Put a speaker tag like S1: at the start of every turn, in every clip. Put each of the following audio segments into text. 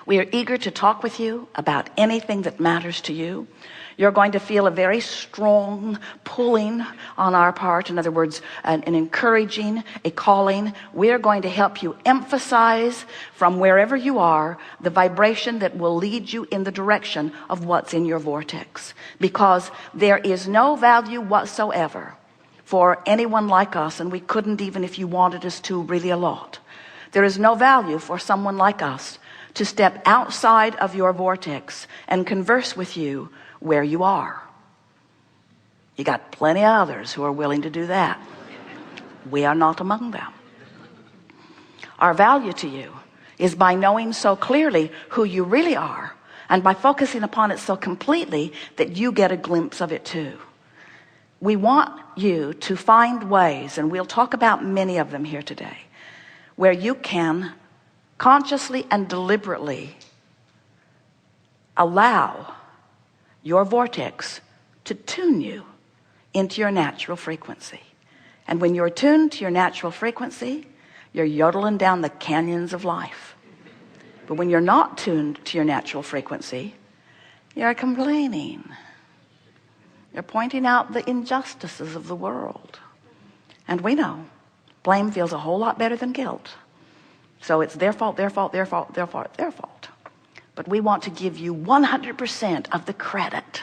S1: We are eager to talk with you about anything that matters to you. You're going to feel a very strong pulling on our part. In other words, an encouraging, a calling. We're going to help you emphasize from wherever you are the vibration that will lead you in the direction of what's in your vortex. Because there is no value whatsoever for anyone like us, and we couldn't, even if you wanted us to, really a lot. There is no value for someone like us to step outside of your vortex and converse with you where you are. You got plenty of others who are willing to do that. We are not among them. Our value to you is by knowing so clearly who you really are, and by focusing upon it so completely that you get a glimpse of it too. We want you to find ways, and we'll talk about many of them here today, where you can consciously and deliberately allow your vortex to tune you into your natural frequency. And when you're tuned to your natural frequency, you're yodeling down the canyons of life. But when you're not tuned to your natural frequency, you're complaining. You're pointing out the injustices of the world. And we know blame feels a whole lot better than guilt. So it's their fault, their fault, their fault, their fault, their fault. But we want to give you 100% of the credit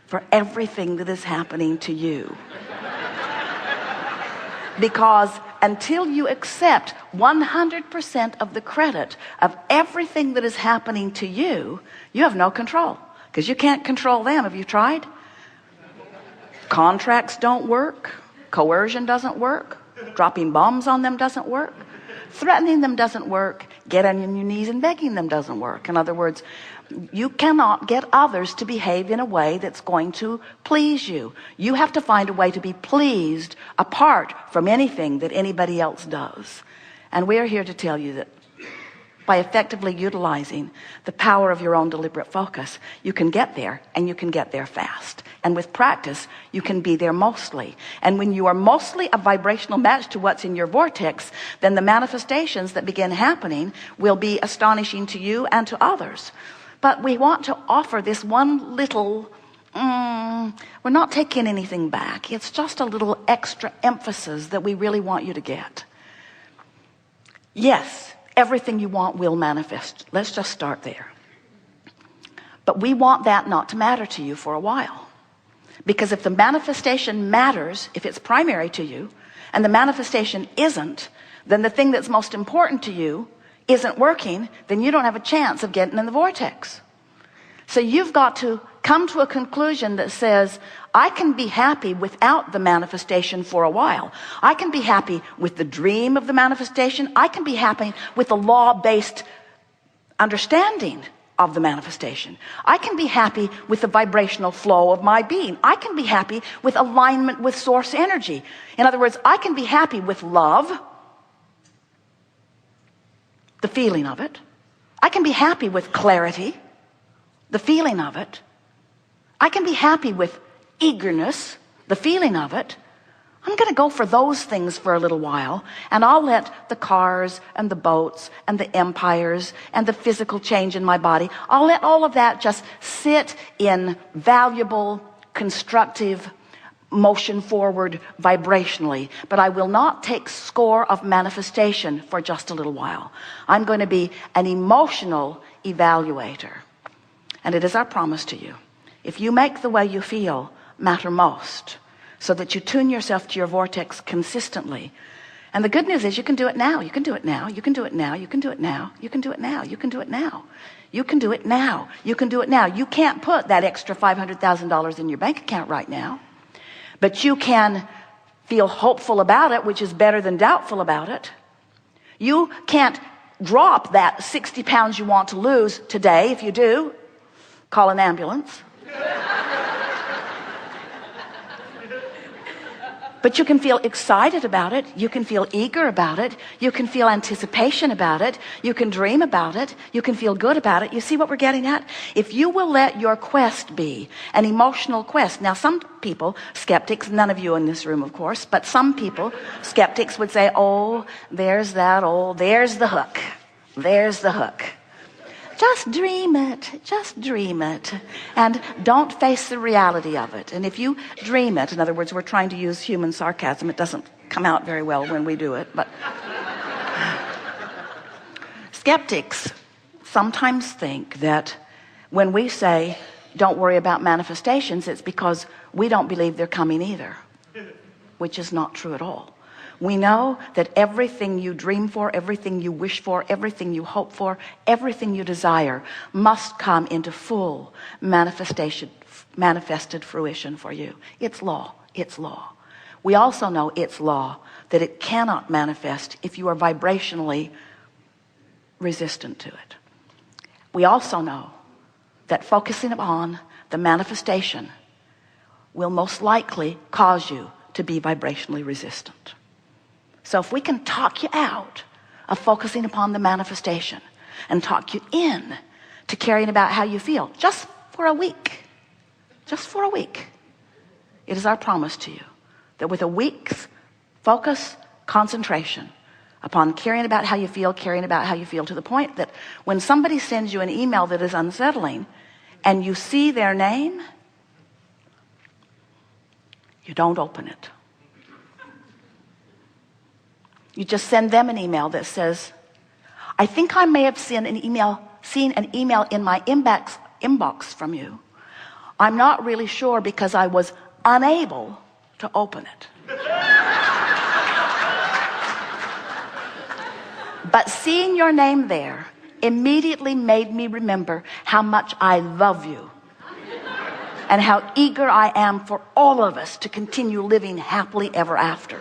S1: for everything that is happening to you. Because until you accept 100% of the credit of everything that is happening to you, you have no control. Because you can't control them. Have you tried? Contracts don't work. Coercion doesn't work. Dropping bombs on them doesn't work. Threatening them doesn't work. Getting on your knees and begging them doesn't work. In other words, you cannot get others to behave in a way that's going to please you. You have to find a way to be pleased apart from anything that anybody else does. And we're here to tell you that by effectively utilizing the power of your own deliberate focus, you can get there, and you can get there fast. And with practice, you can be there mostly. And when you are mostly a vibrational match to what's in your vortex, then the manifestations that begin happening will be astonishing to you and to others. But we want to offer this one little, we're not taking anything back. It's just a little extra emphasis that we really want you to get. Yes, everything you want will manifest. Let's just start there. But we want that not to matter to you for a while. Because if the manifestation matters, if it's primary to you, and the manifestation isn't, then the thing that's most important to you isn't working, then you don't have a chance of getting in the vortex. So you've got to come to a conclusion that says, I can be happy without the manifestation for a while. I can be happy with the dream of the manifestation. I can be happy with the law-based understanding of the manifestation. I can be happy with the vibrational flow of my being. I can be happy with alignment with source energy. In other words, I can be happy with love, the feeling of it. I can be happy with clarity, the feeling of it. I can be happy with eagerness, the feeling of it. I'm going to go for those things for a little while, and I'll let the cars and the boats and the empires and the physical change in my body, I'll let all of that just sit in valuable, constructive motion forward vibrationally. But I will not take score of manifestation for just a little while. I'm going to be an emotional evaluator. And it is our promise to you, if you make the way you feel matter most, so that you tune yourself to your vortex consistently. And the good news is you can do it now. You can do it now. You can do it now. You can do it now. You can do it now. You can do it now. You can do it now. You can do it now. You can't put that extra $500,000 in your bank account right now. But you can feel hopeful about it, which is better than doubtful about it. You can't drop that 60 pounds you want to lose today. If you do, call an ambulance. But you can feel excited about it. You can feel eager about it. You can feel anticipation about it. You can dream about it. You can feel good about it. You see what we're getting at? If you will let your quest be an emotional quest. Now, some people, skeptics, none of you in this room, of course, but some people, skeptics, would say, oh, there's that, oh, there's the hook. There's the hook. Just dream it. Just dream it. And don't face the reality of it. And if you dream it, in other words, we're trying to use human sarcasm. It doesn't come out very well when we do it, but skeptics sometimes think that when we say don't worry about manifestations, it's because we don't believe they're coming either, which is not true at all. We know that everything you dream for, everything you wish for, everything you hope for, everything you desire must come into full manifested fruition for you. It's law. It's law. We also know it's law that it cannot manifest if you are vibrationally resistant to it. We also know that focusing upon the manifestation will most likely cause you to be vibrationally resistant. So if we can talk you out of focusing upon the manifestation and talk you in to caring about how you feel just for a week, it is our promise to you that with a week's focus, concentration upon caring about how you feel to the point that when somebody sends you an email that is unsettling and you see their name, you don't open it. You just send them an email that says, I think I may have seen an email in my inbox from you. I'm not really sure because I was unable to open it. But seeing your name there immediately made me remember how much I love you and how eager I am for all of us to continue living happily ever after.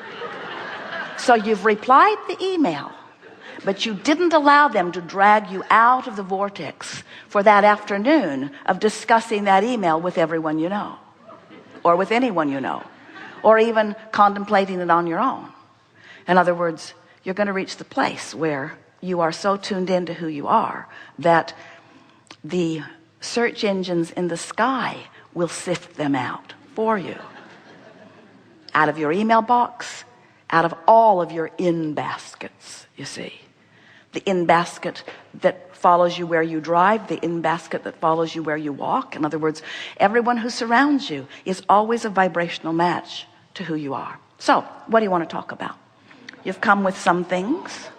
S1: So you've replied the email, but you didn't allow them to drag you out of the vortex for that afternoon of discussing that email with everyone you know, or with anyone you know, or even contemplating it on your own. In other words, you're going to reach the place where you are so tuned into who you are that the search engines in the sky will sift them out for you. Out of your email box, out of all of your in baskets, you see. The in basket that follows you where you drive, the in basket that follows you where you walk. In other words, everyone who surrounds you is always a vibrational match to who you are. So, what do you want to talk about? You've come with some things.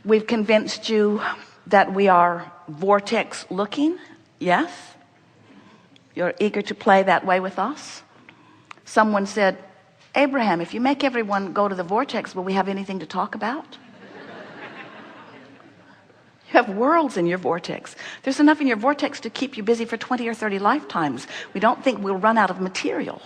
S1: We've convinced you that we are vortex looking. Yes? You're eager to play that way with us. Someone said, Abraham, if you make everyone go to the vortex, will we have anything to talk about? You have worlds in your vortex. There's enough in your vortex to keep you busy for 20 or 30 lifetimes. We don't think we'll run out of material.